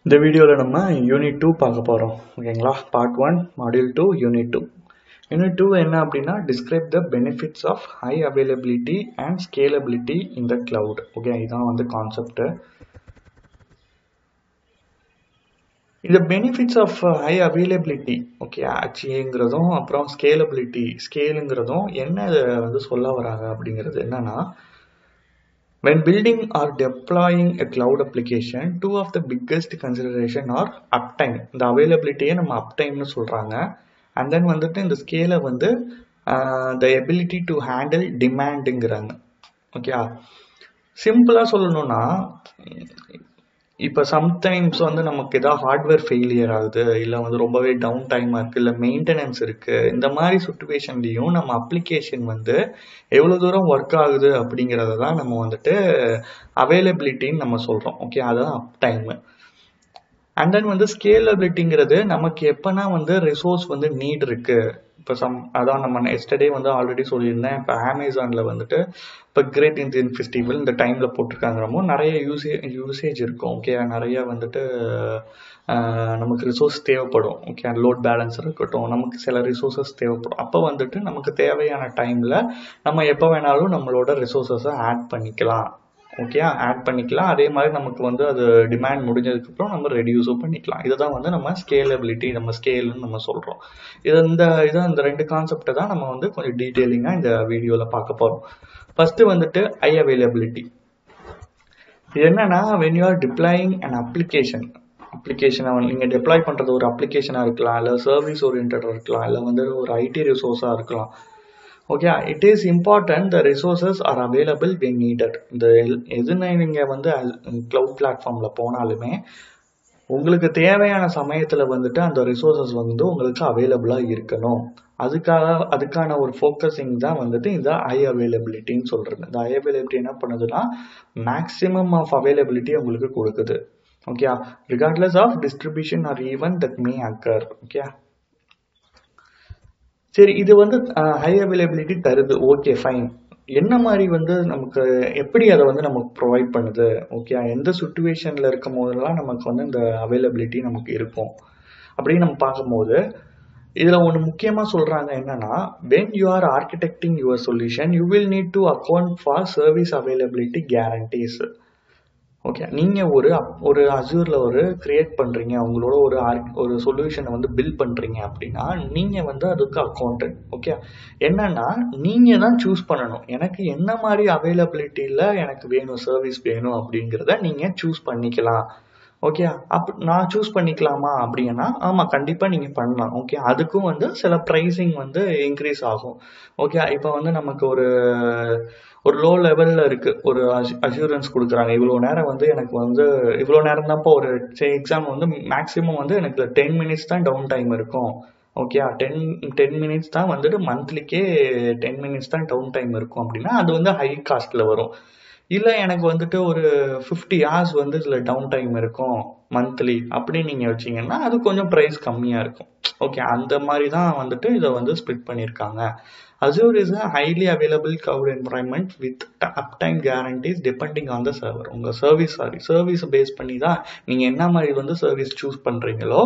இந்த வீடியோவில் நம்ம யூனிட் 2 பார்க்க போகிறோம். ஓகேங்களா? Part 1 module 2 unit 2. யூனிட் 2 என்ன அப்படின்னா describe the benefits of high availability and scalability in the cloud. Okay, இதுதான் வந்து கான்செப்ட். இந்த benefits of high availability okay ஆச்சுங்கிறதும் அப்புறம் ஸ்கேலுங்கிறதும் என்ன வந்து சொல்ல வராங்க அப்படிங்கிறது என்னன்னா, when building or deploying a cloud application, two of the biggest consideration are uptime. இந்த availability நம்ம uptime னு சொல்றாங்க. And then வந்துட்டு இந்த ஸ்கேலை வந்து the ability to handle demandங்கிறாங்க. ஓகே, சிம்பிளா சொல்லணும்னா இப்போ சம்டைம்ஸ் வந்து நமக்கு ஏதாவது ஹார்ட்வேர் ஃபெயிலியர் ஆகுது, இல்லை வந்து ரொம்பவே டவுன் டைமாக இருக்குது, இல்லை மெயின்டெனன்ஸ் இருக்குது. இந்த மாதிரி சுச்சுவேஷன்லேயும் நம்ம அப்ளிகேஷன் வந்து எவ்வளோ தூரம் ஒர்க் ஆகுது அப்படிங்கிறத தான் நம்ம வந்துட்டு அவைலபிலிட்டின்னு நம்ம சொல்கிறோம். ஓகே, அதுதான் அப் டைமு. அண்ட் தென் வந்து ஸ்கேலபிலிட்டிங்கிறது நமக்கு எப்போனா வந்து ரிசோர்ஸ் வந்து நீட் இருக்குது. இப்போ அதான் நம்ம எஸ்டர்டே வந்து ஆல்ரெடி சொல்லியிருந்தேன். இப்போ அமேசானில் வந்துட்டு இப்போ கிரேட் இந்தியன் ஃபெஸ்டிவல் இந்த டைமில் போட்டிருக்காங்கிறமோ நிறைய யூசேஜ் இருக்கும். ஓகே, நிறைய வந்துட்டு நமக்கு ரிசோர்ஸ் தேவைப்படும். ஓகே, லோட் பேலன்ஸ் இருக்கட்டும், நமக்கு சில ரிசோர்ஸஸ் தேவைப்படும். அப்போ வந்துட்டு நமக்கு தேவையான டைமில் நம்ம எப்போ வேணாலும் நம்மளோட ரிசோர்ஸஸை ஆட் பண்ணிக்கலாம். ஓகே, ஆட் பண்ணிக்கலாம். அதே மாதிரி நமக்கு வந்து அது டிமாண்ட் முடிஞ்சதுக்கப்புறம் நம்ம ரெடியூஸும் பண்ணிக்கலாம். இதை தான் வந்து நம்ம ஸ்கேலபிலிட்டி, நம்ம ஸ்கேல்னு நம்ம சொல்கிறோம். இந்த ரெண்டு கான்செப்டை தான் நம்ம வந்து கொஞ்சம் டீட்டெயிலிங்காக இந்த வீடியோவில் பார்க்க போகிறோம். ஃபஸ்ட்டு வந்துட்டு ஹை அவைலபிலிட்டி. இது என்னன்னா, when you are deploying an அப்ளிகேஷனை நீங்கள் டிப்ளாய் பண்ணுறது ஒரு அப்ளிகேஷனாக இருக்கலாம், இல்லை சர்வீஸ் ஓரியன்டாக இருக்கலாம், இல்லை வந்து ஒரு ஐடி ரிசோர்ஸாக இருக்கலாம். Okay, it is important the resources are available when needed. இந்த எதுனா நீங்கள் வந்து க்ளவுட் பிளாட்ஃபார்மில் போனாலுமே உங்களுக்கு தேவையான சமயத்தில் வந்துட்டு அந்த ரிசோர்ஸஸ் வந்து உங்களுக்கு அவைலபிளாக இருக்கணும். அதுக்கான ஒரு ஃபோக்கஸிங் தான் வந்துட்டு இந்த ஹை அவைலபிலிட்டின்னு சொல்கிறது. இந்த ஹை அவைலபிலிட்டி என்ன பண்ணுதுன்னா மேக்ஸிமம் ஆஃப் அவைலபிலிட்டி உங்களுக்கு கொடுக்குது. Okay, regardless of distribution or even that may occur. Okay, சரி, இது வந்து ஹை அவைலபிலிட்டி தருது. Okay, fine. என்ன மாதிரி வந்து நமக்கு எப்படி அதை வந்து நமக்கு ப்ரொவைட் பண்ணுது? ஓகே, எந்த சுச்சுவேஷனில் இருக்கும் போதெல்லாம் நமக்கு வந்து இந்த அவைலபிலிட்டி நமக்கு இருக்கும் அப்படின்னு நம்ம பார்க்கும்போது இதில் ஒன்று முக்கியமாக சொல்கிறாங்க என்னன்னா, when you are architecting your solution you will need to account for service availability guarantees. Okay, நீங்கள் ஒரு அசூரில் ஒரு கிரியேட் பண்ணுறீங்க, உங்களோட ஒரு சொல்யூஷனை வந்து பில்ட் பண்ணுறீங்க அப்படின்னா நீங்கள் வந்து அதுக்கு அக்கௌண்டன்ட். ஓகே, என்னன்னா நீங்கள் தான் சூஸ் பண்ணணும் எனக்கு என்ன மாதிரி அவைலபிலிட்டியில் எனக்கு வேணும், சர்வீஸ் வேணும் அப்படிங்கிறத நீங்கள் சூஸ் பண்ணிக்கலாம். ஓகே, நான் சூஸ் பண்ணிக்கலாமா அப்படின்னா ஆமாம், கண்டிப்பாக நீங்கள் பண்ணலாம். ஓகே, அதுக்கும் வந்து சில ப்ரைஸிங் வந்து இன்க்ரீஸ் ஆகும். ஓகே, இப்போ வந்து நமக்கு ஒரு லோ லெவலில் இருக்குது, ஒரு அஷூரன்ஸ் கொடுக்குறாங்க. இவ்வளோ நேரம் வந்து எனக்கு வந்து இவ்வளோ நேரம் தான்ப்போ ஒரு எக்ஸாம் வந்து மேக்ஸிமம் வந்து எனக்கு 10 மினிட்ஸ் தான் டவுன் டைம் இருக்கும். ஓகே, 10 மினிட்ஸ் தான் வந்துட்டு மந்த்லிக்கே 10 மினிட்ஸ் தான் டவுன் டைம் இருக்கும் அப்படின்னா அது வந்து ஹை காஸ்ட்டில் வரும். இல்லை எனக்கு வந்துட்டு ஒரு 50 hours வந்து இதில் டவுன் டைம் இருக்கும் மந்த்லி அப்படின்னு நீங்கள் வச்சிங்கன்னா அது கொஞ்சம் ப்ரைஸ் கம்மியாக இருக்கும். ஓகே, அந்த மாதிரி தான் வந்துட்டு இதை வந்து ஸ்ப்ளிட் பண்ணியிருக்காங்க. Azure is a highly available cloud environment with uptime guarantees depending on the server. உங்கள் சர்வீஸ் பேஸ் பண்ணி தான் நீங்கள் என்ன மாதிரி வந்து சர்வீஸ் சூஸ் பண்ணுறீங்களோ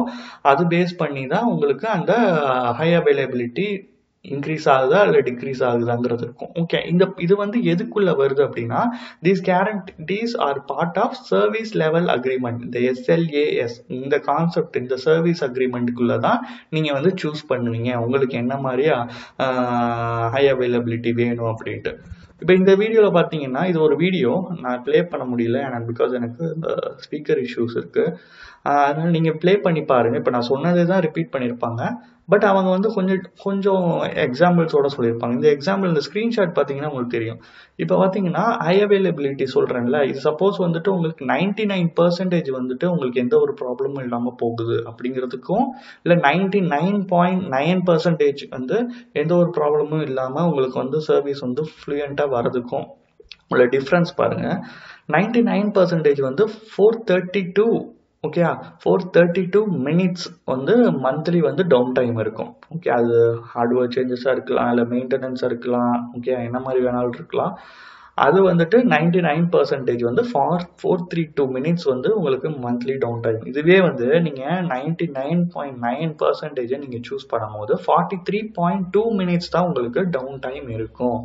அது பேஸ் பண்ணி தான் உங்களுக்கு அந்த ஹை அவைலபிலிட்டி இன்க்ரீஸ் ஆகுதா இல்லை டிக்ரீஸ் ஆகுதாங்கிறது இருக்கும். ஓகே, இது வந்து எதுக்குள்ள வருது அப்படின்னா these guarantees are part of service level agreement. இந்த SLAS இந்த கான்செப்ட், இந்த சர்வீஸ் அக்ரிமெண்ட்டுக்குள்ள தான் நீங்கள் வந்து சூஸ் பண்ணுவீங்க உங்களுக்கு என்ன மாதிரி ஹை அவைலபிலிட்டி வேணும் அப்படின்ட்டு. இப்போ இந்த வீடியோவில் பார்த்தீங்கன்னா இது ஒரு வீடியோ நான் ப்ளே பண்ண முடியல பிகாஸ் எனக்கு இந்த ஸ்பீக்கர் இஷ்யூஸ் இருக்குது. அதனால் நீங்கள் ப்ளே பண்ணி பாருங்கள். இப்போ நான் சொன்னதே தான் ரிப்பீட் பண்ணியிருப்பாங்க, பட் அவங்க வந்து கொஞ்சம் எக்ஸாம்பிள்ஸோட சொல்லியிருப்பாங்க. இந்த எக்ஸாம்பிள் இந்த ஸ்க்ரீன்ஷாட் பார்த்தீங்கன்னா உங்களுக்கு தெரியும். இப்போ பார்த்தீங்கன்னா ஹை அவைலபிலிட்டி சொல்கிறேன்ல, இது சப்போஸ் வந்துட்டு உங்களுக்கு 99% வந்துட்டு உங்களுக்கு எந்த ஒரு ப்ராப்ளமும் இல்லாமல் போகுது அப்படிங்கிறதுக்கும், இல்லை 99.9% வந்து எந்த ஒரு ப்ராப்ளமும் இல்லாமல் உங்களுக்கு வந்து சர்வீஸ் வந்து ஃப்ளூயண்ட்டாக வரதுக்கும் உள்ள டிஃப்ரென்ஸ் பாருங்கள். 99% வந்து 432 ஓகே 432 மினிட்ஸ் வந்து மந்த்லி வந்து டவுன் டைம் இருக்கும். ஓகே, அது ஹார்ட்வேர் சேஞ்சஸாக இருக்கலாம், இல்லை மெயின்டெனன்ஸாக இருக்கலாம். ஓகே, என்ன மாதிரி வேணாலும் இருக்கலாம். அது வந்துட்டு 99% வந்து 432 minutes வந்து உங்களுக்கு மந்த்லி டவுன் டைம். இதுவே வந்து நீங்க 99.9% நீங்க சூஸ் பண்ணும்போது 43.2 minutes தான் உங்களுக்கு டவுன் டைம் இருக்கும்.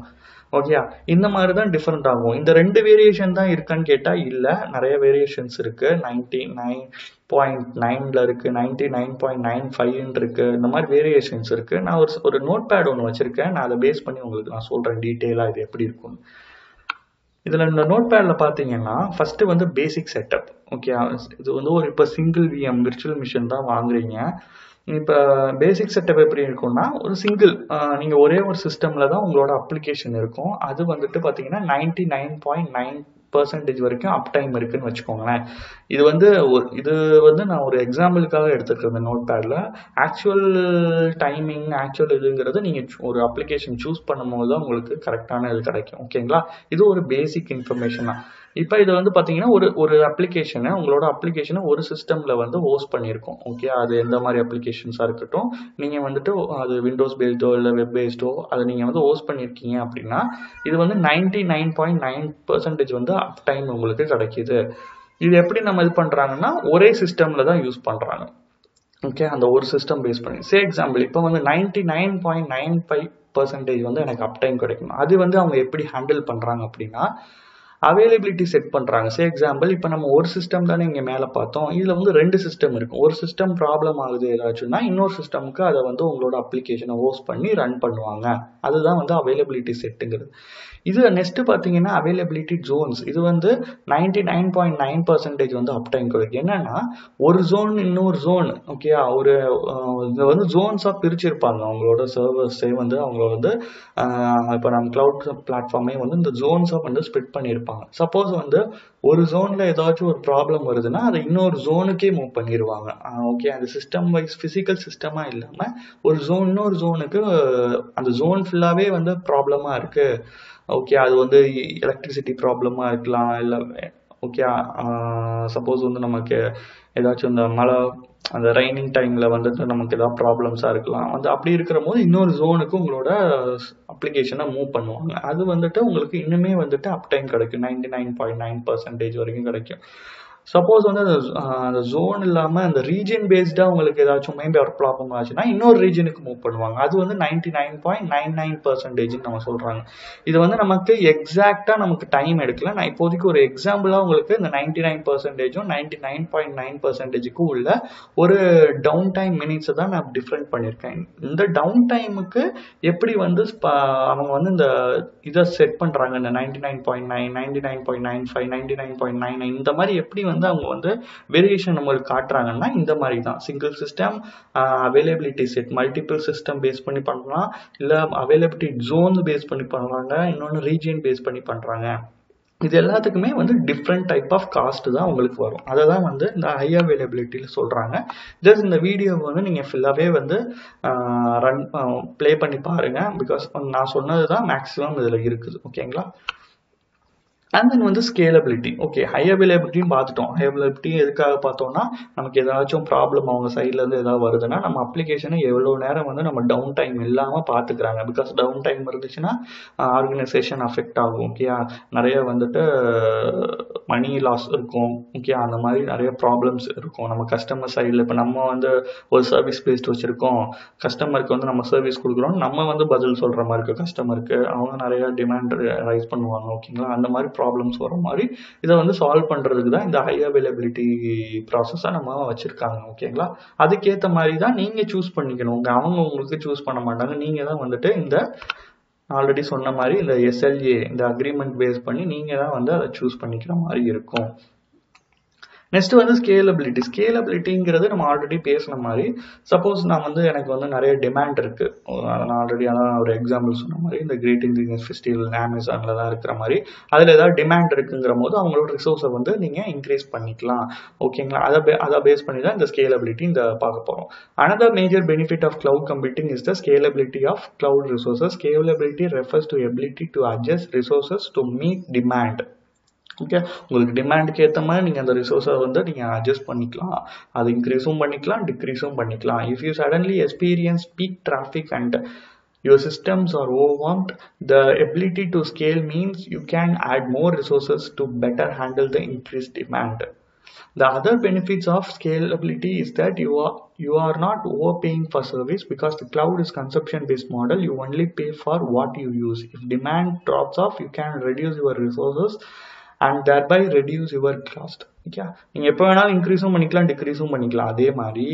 ஓகே, இந்த மாதிரி தான் டிஃபரெண்ட் ஆகும். இந்த 2 வேரியேஷன் தான் இருக்கான்னு கேட்டா இல்ல, நிறைய வேரியேஷன்ஸ் இருக்கு. 99.9ல இருக்கு, 99.95 இருக்கு, இந்த மாதிரி வேரியேஷன்ஸ் இருக்கு. நான் ஒரு நோட் பேட் ஒன்று வச்சிருக்கேன். நான் அதை பேஸ் பண்ணி உங்களுக்கு நான் சொல்றேன் டீட்டெயிலா இது எப்படி இருக்கும். இதுல இந்த நோட் பேட்ல பாத்தீங்கன்னா ஃபர்ஸ்ட் வந்து பேசிக் செட்டப். ஓகே, இது வந்து ஒரு இப்போ சிங்கிள் VM விர்ச்சுவல் மிஷின் தான் வாங்குறீங்க. இப்போ பேசிக் செட்டப் எப்படி இருக்கும்னா, ஒரு சிங்கிள் நீங்கள் ஒரே ஒரு சிஸ்டமில் தான் உங்களோட அப்ளிகேஷன் இருக்கும். அது வந்துட்டு பார்த்தீங்கன்னா 99.9% வரைக்கும் அப் டைம் இருக்குன்னு வச்சுக்கோங்களேன். இது வந்து நான் ஒரு எக்ஸாம்பிளுக்காக எடுத்துக்கிறேன். இந்த நோட் பேடில் ஆக்சுவல் டைமிங் ஆக்சுவல் இதுங்கிறது நீங்கள் ஒரு அப்ளிகேஷன் சூஸ் பண்ணும்போது தான் உங்களுக்கு கரெக்டான இது கிடைக்கும். ஓகேங்களா, இது ஒரு பேசிக் இன்ஃபர்மேஷன் தான். இப்போ இது வந்து பார்த்தீங்கன்னா ஒரு அப்ளிகேஷனை உங்களோட அப்ளிகேஷனை ஒரு சிஸ்டமில் வந்து ஹோஸ்ட் பண்ணியிருக்கோம். ஓகே, அது எந்த மாதிரி அப்ளிகேஷன்ஸாக இருக்கட்டும், நீங்கள் வந்துட்டு அது விண்டோஸ் பேஸ்டோ இல்லை வெப் பேஸ்டோ அதை நீங்கள் வந்து ஹோஸ்ட் பண்ணியிருக்கீங்க அப்படின்னா இது வந்து 99.9% வந்து அப் டைம் உங்களுக்கு கிடைக்கிது. இது எப்படி நம்ம இது பண்ணுறாங்கன்னா ஒரே சிஸ்டமில் தான் யூஸ் பண்ணுறாங்க. ஓகே, அந்த ஒரு சிஸ்டம் பேஸ் பண்ணி எக்ஸாம்பிள் இப்போ வந்து 99.95% வந்து எனக்கு அப் டைம் கிடைக்கும். அது வந்து அவங்க எப்படி ஹேண்டில் பண்ணுறாங்க அப்படின்னா அவைலபிலிட்டி செட் பண்ணுறாங்க. எக்ஸாம்பிள் இப்போ நம்ம ஒரு சிஸ்டம் தானே இங்கே மேலே பார்த்தோம். இதில் வந்து 2 சிஸ்டம் இருக்கும். ஒரு சிஸ்டம் ப்ராப்ளம் ஆகுது ஏதாச்சும்னா இன்னொரு சிஸ்டமுக்கு அதை வந்து உங்களோட அப்ளிகேஷனை ஹோஸ்ட் பண்ணி ரன் பண்ணுவாங்க. அதுதான் வந்து அவைலபிலிட்டி செட்டுங்கிறது. இது நெக்ஸ்ட் பார்த்தீங்கன்னா அவைலபிலிட்டி ஜோன்ஸ். இது வந்து 99.9% வந்து அப் டைம் கிடைக்கும். என்னன்னா ஒரு ஜோன் இன்னொரு ஜோன், ஓகே, இதை வந்து ஜோன்ஸாக பிரிச்சிருப்பாங்க. அவங்களோட சர்வர்ஸே வந்து அவங்க வந்து இப்போ நம்ம கிளவுட் பிளாட்ஃபார்மே வந்து இந்த ஜோன்ஸாக வந்து ஸ்ப்ளிட் பண்ணியிருப்பாங்க. சப்போஸ் வந்து ஒரு ஜோன்ல ஏதாச்சும் ஒரு ப்ராப்ளம் வருதுன்னா அதை இன்னொரு ஜோனுக்கே மூவ் பண்ணிடுவாங்க. ஓகே, அந்த சிஸ்டம் வைஸ் பிசிக்கல் சிஸ்டமா இல்லாம ஒரு ஜோன் இன்னொரு ஜோனுக்கு, அந்த ஜோன் ஃபுல்லாவே வந்து ப்ராப்ளமா இருக்கு. ஓகே, அது வந்து எலக்ட்ரிசிட்டி ப்ராப்ளமா இருக்கலாம், இல்லை ஓகே சப்போஸ் வந்து நமக்கு ஏதாச்சும் இந்த மழை அந்த ரைனிங் டைம்ல வந்துட்டு நமக்கு ஏதாவது ப்ராப்ளம்ஸா இருக்கலாம். வந்து அப்படி இருக்கிற போது இன்னொரு ஜோனுக்கு உங்களோட அப்ளிகேஷனை மூவ் பண்ணுவாங்க. அது வந்துட்டு உங்களுக்கு இன்னுமே வந்துட்டு அப் டைம் கிடைக்கும். 99.9% வரைக்கும் கிடைக்கும். சப்போஸ் வந்து அந்த ஜோன் இல்லாமல் அந்த ரீஜன் பேஸ்டாக உங்களுக்கு ஏதாச்சும் மேபி ஒரு ப்ராப்ளம் ஆச்சுன்னா இன்னொரு ரீஜனுக்கு மூவ் பண்ணுவாங்க. அது வந்து 99.99% நம்ம சொல்கிறாங்க. இது வந்து நமக்கு எக்ஸாக்டாக நமக்கு டைம் எடுக்கல. நான் இப்போதைக்கு ஒரு எக்ஸாம்பிளாக உங்களுக்கு இந்த 99%ம் 99.9%க்கும் உள்ள ஒரு டவுன் டைம் மினிட்ஸை தான் நான் டிஃப்ரெண்ட் பண்ணியிருக்கேன். இந்த டவுன் டைமுக்கு எப்படி வந்து அவங்க வந்து இந்த இதை செட் பண்ணுறாங்க, இந்த 99.9, 99.95, 99.99 இந்த மாதிரி எப்படி வந்து அவங்க வந்து வேரியேஷன் நம்மளுக்கு காட்டுறாங்கன்னா இந்த மாதிரி தான். Single system availability set multiple system base பண்ணி பண்ணலாம், இல்லை அவைலபிலிட்டி ஜோன் பேஸ் பண்ணி பண்ணுறாங்க, இன்னொன்று ரீஜியன் பேஸ் பண்ணி பண்ணுறாங்க. இது எல்லாத்துக்குமே வந்து டிஃப்ரெண்ட் டைப் ஆஃப் காஸ்ட் தான் உங்களுக்கு வரும். அதை தான் வந்து இந்த ஹை அவைலபிலிட்டியில் சொல்கிறாங்க. ஜஸ்ட் இந்த வீடியோவை வந்து நீங்கள் ஃபுல்லாகவே வந்து ப்ளே பண்ணி பாருங்கள். பிகாஸ் நான் சொன்னது தான் மேக்ஸிமம் இதில் இருக்குது. ஓகேங்களா, அண்ட் தென் வந்து ஸ்கேலபிலிட்டி. ஓகே, ஹை அவைலபிலிட்டியும் பார்த்துட்டோம். ஹை அவைலபிலிட்டி எதுக்காக பார்த்தோம்னா நமக்கு ஏதாச்சும் ப்ராப்ளம் அவங்க சைட்லேருந்து ஏதாவது வருதுன்னா நம்ம அப்ளிகேஷனை எவ்வளோ நேரம் வந்து நம்ம டவுன் டைம் இல்லாமல் பார்த்துக்கிறாங்க. பிகாஸ் டவுன் டைம் இருந்துச்சுன்னா ஆர்கனைசேஷன் அஃபெக்ட் ஆகும். ஓகே, நிறைய வந்துட்டு மணி லாஸ் இருக்கும். ஓகே, அந்த மாதிரி நிறைய ப்ராப்ளம்ஸ் இருக்கும் நம்ம கஸ்டமர் சைடில். இப்போ நம்ம வந்து ஒரு சர்வீஸ் பேஸ்ட் வச்சுருக்கோம், கஸ்டமருக்கு வந்து நம்ம சர்வீஸ் கொடுக்குறோம், நம்ம வந்து பதில் சொல்கிற மாதிரி இருக்குது கஸ்டமருக்கு. அவங்க நிறைய டிமாண்ட் ரைஸ் பண்ணுவாங்க. ஓகேங்களா, அந்த மாதிரி ப்ராப்ளம்ஸ் வர மாதிரி இதை வந்து சால்வ் பண்ணுறதுக்கு தான் இந்த ஹை அவைலபிலிட்டி ப்ராசஸை நம்ம வச்சுருக்காங்க. ஓகேங்களா, அதுக்கேற்ற மாதிரி தான் நீங்கள் சூஸ் பண்ணிக்கணும். அவங்க உங்களுக்கு சூஸ் பண்ண மாட்டாங்க. நீங்கள் தான் வந்துட்டு இந்த ஆல்ரெடி சொன்ன மாதிரி இந்த SLA இந்த அக்ரிமெண்ட் பேஸ் பண்ணி நீங்கள் தான் வந்து அதை சூஸ் பண்ணிக்கிற மாதிரி இருக்கும். நெக்ஸ்ட் வந்து ஸ்கேலபிலிட்டிங்கிறது நம்ம ஆல்ரெடி பேசின மாதிரி. சப்போஸ் நான் வந்து எனக்கு வந்து நிறைய டிமாண்ட் இருக்கு, நான் ஆல்ரெடி அதான் ஒரு எக்ஸாம்பிள் சொன்ன மாதிரி இந்த கிரேட் இந்தியன் ஃபெஸ்டிவல் அமேசான்ல தான் இருக்கிற மாதிரி அதில் ஏதாவது டிமாண்ட் இருக்குங்கிற போது அவங்களோட ரிசோர்ஸை வந்து நீங்கள் இன்க்ரீஸ் பண்ணிக்கலாம். ஓகேங்களா, அதை பேஸ் பண்ணி தான் இந்த ஸ்கேலபிலிட்டி இந்த பார்க்க போகிறோம். Another major benefit of cloud computing is the scalability of cloud resources. Scalability refers to ability to adjust resources to meet demand. Okay, உங்களுக்கு டிமாண்டுக்கு ஏற்ற மாதிரி நீங்கள் அந்த ரிசோர்ஸை வந்து நீங்கள் அட்ஜஸ்ட் பண்ணிக்கலாம். அது இன்க்ரீஸும் பண்ணிக்கலாம், டிக்ரீஸும் பண்ணிக்கலாம். If you suddenly experience peak traffic and your systems are overwhelmed. The ability to scale means you can add more resources to better handle the increased demand. The other benefits of scalability is that you are not overpaying for service, because the cloud is consumption based model. You only pay for what you use. If demand drops off, you can reduce your resources and thereby reduce your cost. Okay, நீங்கள் எப்போ வேணாலும் இன்க்ரீஸும் பண்ணிக்கலாம், டிக்ரீஸும் பண்ணிக்கலாம். அதே மாதிரி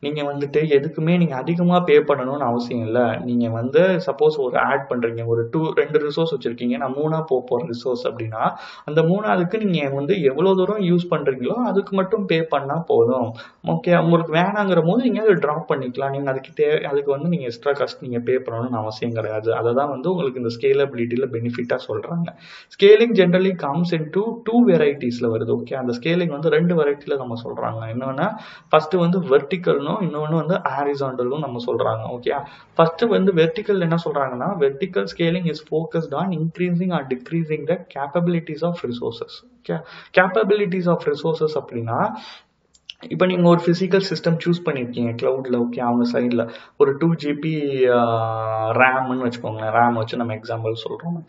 நீங்கள் வந்துட்டு எதுக்குமே நீங்கள் அதிகமாக பே பண்ணணும்னு அவசியம் இல்லை. நீங்கள் வந்து சப்போஸ் ஒரு ஆட் பண்ணுறீங்க, ஒரு 2 ரிசோர்ஸ் வச்சுருக்கீங்க, நான் 3ஆக போகிற ரிசோர்ஸ் அப்படின்னா அந்த 3ஆவதுக்கு நீங்கள் வந்து எவ்வளோ தூரம் யூஸ் பண்ணுறீங்களோ அதுக்கு மட்டும் பே பண்ணால் போதும். ஓகே, உங்களுக்கு வேணாங்கிற போது நீங்கள் அதை ட்ராப் பண்ணிக்கலாம். நீங்கள் அதுக்கு வந்து நீங்கள் எக்ஸ்ட்ரா காஸ்ட் நீங்கள் பே பண்ணணும்னு அவசியம் கிடையாது. அதை தான் வந்து உங்களுக்கு இந்த ஸ்கேலபிலிட்டியில் பெனிஃபிட்டாக சொல்கிறாங்க. Scaling generally comes in two வெரைட்டிஸில் வருது. ஓகே, அந்த ஸ்கேலிங் வந்து 2 வெரைட்டியில் நம்ம சொல்கிறாங்க. என்னன்னா ஃபர்ஸ்ட் வந்து வெர்டிக்கல்னும் இன்னொன்று வந்து ஹாரிசான்டலும் நம்ம சொல்கிறாங்க. ஓகே, ஃபர்ஸ்ட் வந்து வெர்டிக்கல் என்ன சொல்கிறாங்கன்னா, vertical scaling is focused on increasing or decreasing the capabilities of resources. Okay, capabilities of resources அப்படின்னா இப்போ நீங்கள் ஒரு ஃபிசிக்கல் சிஸ்டம் சூஸ் பண்ணியிருக்கீங்க க்ளவுடில். ஓகே, அவங்க சைடில் ஒரு 2 GB ரேம்னு வச்சுக்கோங்களேன். ரேம் வச்சு நம்ம எக்ஸாம்பிள் சொல்கிறோம்.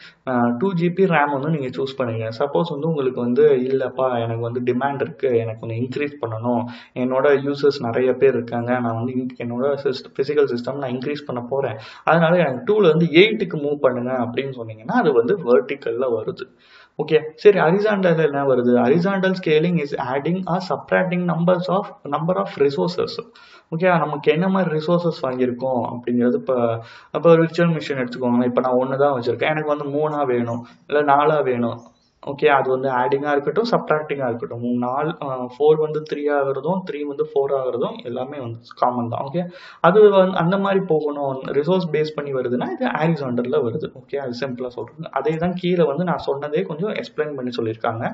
2 GB ரேம் வந்து நீங்கள் சூஸ் பண்ணுங்க. சப்போஸ் வந்து உங்களுக்கு வந்து இல்லைப்பா, எனக்கு வந்து டிமாண்ட் இருக்குது, எனக்கு கொஞ்சம் இன்க்ரீஸ் பண்ணணும், என்னோட யூசர்ஸ் நிறைய பேர் இருக்காங்க, நான் வந்து என்னோட ஃபிசிக்கல் சிஸ்டம் நான் இன்க்ரீஸ் பண்ண போகிறேன், அதனால எனக்கு 2ல வந்து 8க்கு மூவ் பண்ணுங்க அப்படின்னு சொன்னீங்கன்னா அது வந்து வெர்டிக்கலில் வருது. ஓகே, சரி, ஹரிசாண்டல் என்ன வருது? Horizontal scaling is adding or subtracting number of resources. Okay, நமக்கு என்ன மாதிரி ரிசோர்சஸ் வாங்கியிருக்கோம் அப்படிங்கிறது. இப்போ விர்ச்சுவல் மிஷின் எடுத்துக்கோங்க. இப்போ நான் 1 தான் வச்சுருக்கேன், எனக்கு வந்து 3ஆ வேணும் இல்லை 4ஆ வேணும். ஓகே, அது வந்து ஆடிங்காக இருக்கட்டும், சப்ட்ராக்டிங்காக இருக்கட்டும். 4 வந்து 3 ஆகிறதும் 3 வந்து 4 ஆகிறதும் எல்லாமே வந்து காமன் தான். ஓகே, அது வந்து அந்த மாதிரி போகணும். ரிசோர்ஸ் பேஸ் பண்ணி வருதுன்னா இது ஹாரிசான்டலில் வருது. ஓகே, அது சிம்பிளாக சொல்கிறாங்க. அதே தான் கீழே வந்து நான் சொன்னதே கொஞ்சம் எக்ஸ்பிளைன் பண்ணி சொல்லியிருக்காங்க.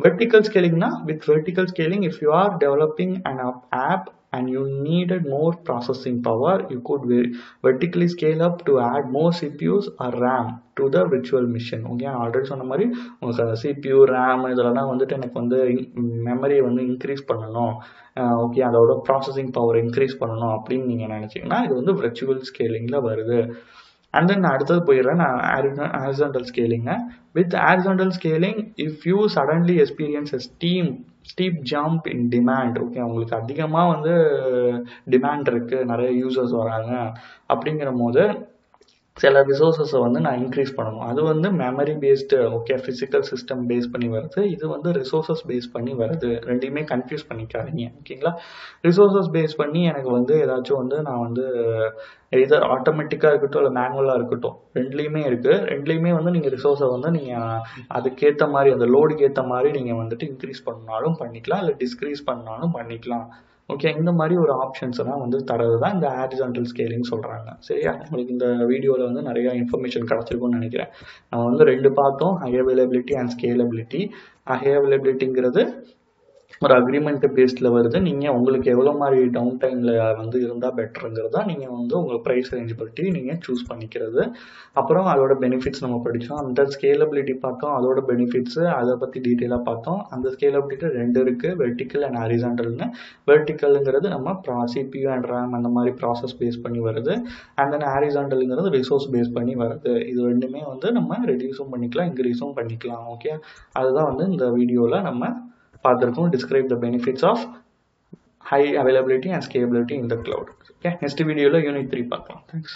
வெர்டிக்கல் ஸ்கேலிங்னா, with vertical scaling if you are developing an app and you needed more processing power, you could vertically scale up to add more CPUs or RAM to the virtual machine. Okay, already சொன்ன மாதிரி உங்களுக்கு CPU RAM இதெல்லாம் வந்துட்டு எனக்கு வந்து மெமரியை வந்து increase பண்ணணும், ஓகே, அதோட ப்ராசஸிங் பவர் இன்க்ரீஸ் பண்ணணும் அப்படின்னு நீங்கள் நினச்சிங்கன்னா இது வந்து விர்ச்சுவல் ஸ்கேலிங்கில் வருது. அண்ட் தென் நான் அடுத்தது போயிடுறேன். நான் ஹாரிசான்டல் ஸ்கேலிங்க. With horizontal scaling if you suddenly experience steep jump in demand. Okay, உங்களுக்கு அதிகமாக வந்து டிமாண்ட் இருக்குது, நிறைய யூசர்ஸ் வராங்க அப்படிங்கிற போது சில ரிசோர்ஸஸை வந்து நான் இன்க்ரீஸ் பண்ணணும். அது வந்து memory based, okay, physical system base பண்ணி வருது. இது வந்து ரிசோர்ஸஸ் பேஸ் பண்ணி வருது. ரெண்டையுமே கன்ஃபியூஸ் பண்ணிக்காதீங்க. ஓகேங்களா? ரிசோர்ஸஸ் பேஸ் பண்ணி எனக்கு வந்து ஏதாச்சும் வந்து நான் வந்து எதர் ஆட்டோமேட்டிக்காக இருக்கட்டும் இல்லை மேனுவலாக இருக்கட்டும், ரெண்டுலேயுமே இருக்குது. ரெண்டுலேயுமே வந்து நீங்கள் ரிசோர்ஸை வந்து நீங்கள் அதுக்கேற்ற மாதிரி, அந்த லோடுக்கு ஏற்ற மாதிரி நீங்கள் வந்துட்டு இன்க்ரீஸ் பண்ணாலும் பண்ணிக்கலாம், இல்லை டிஸ்க்ரீஸ் பண்ணாலும் பண்ணிக்கலாம். ஓகே, இந்த மாதிரி ஒரு ஆப்ஷன்ஸ் எல்லாம் வந்து தரது தான் இந்த ஹாரிசான்டல் ஸ்கேலிங் சொல்கிறாங்க. சரியா? உங்களுக்கு இந்த வீடியோவில் வந்து நிறையா இன்ஃபர்மேஷன் கிடச்சிருக்கும்னு நினைக்கிறேன். நம்ம வந்து 2 பார்த்தோம், high availability and scalability. High அவைலபிலிட்டிங்கிறது ஒரு அக்ரிமெண்ட் பேஸ்டில் வருது. நீங்கள் உங்களுக்கு எவ்வளோ மாதிரி டவுன் டைமில் வந்து இருந்தால் பெட்டருங்கிறதா நீங்கள் வந்து உங்கள் ப்ரைஸ் ரேஞ்ச் பற்றி நீங்கள் சூஸ் பண்ணிக்கிறது. அப்புறம் அதோட பெனிஃபிட்ஸ் நம்ம படித்தோம். அந்த ஸ்கேலபிலிட்டி பார்த்தோம், அதோட பெனிஃபிட்ஸு அதை பற்றி டீட்டெயிலாக பார்த்தோம். அந்த ஸ்கேலபிலிட்டி 2 இருக்குது, வெர்டிக்கல் அண்ட் ஹாரிசான்டல்னு. வெர்டிக்கலுங்கிறது நம்ம CPU அண்ட் RAM அந்த மாதிரி ப்ராசஸ் பேஸ் பண்ணி வருது. அண்ட் தென் ஹாரிசான்டலுங்கிறது ரிசோர்ஸ் பேஸ் பண்ணி வருது. இது ரெண்டுமே வந்து நம்ம ரெடியூஸும் பண்ணிக்கலாம், இன்க்ரீஸும் பண்ணிக்கலாம். ஓகே, அதுதான் வந்து இந்த வீடியோவில் நம்ம பார்த்துருக்கோம். Describe the benefits of high availability and scalability in the cloud. Okay, next video unit 3 பார்க்கலாம். Thanks.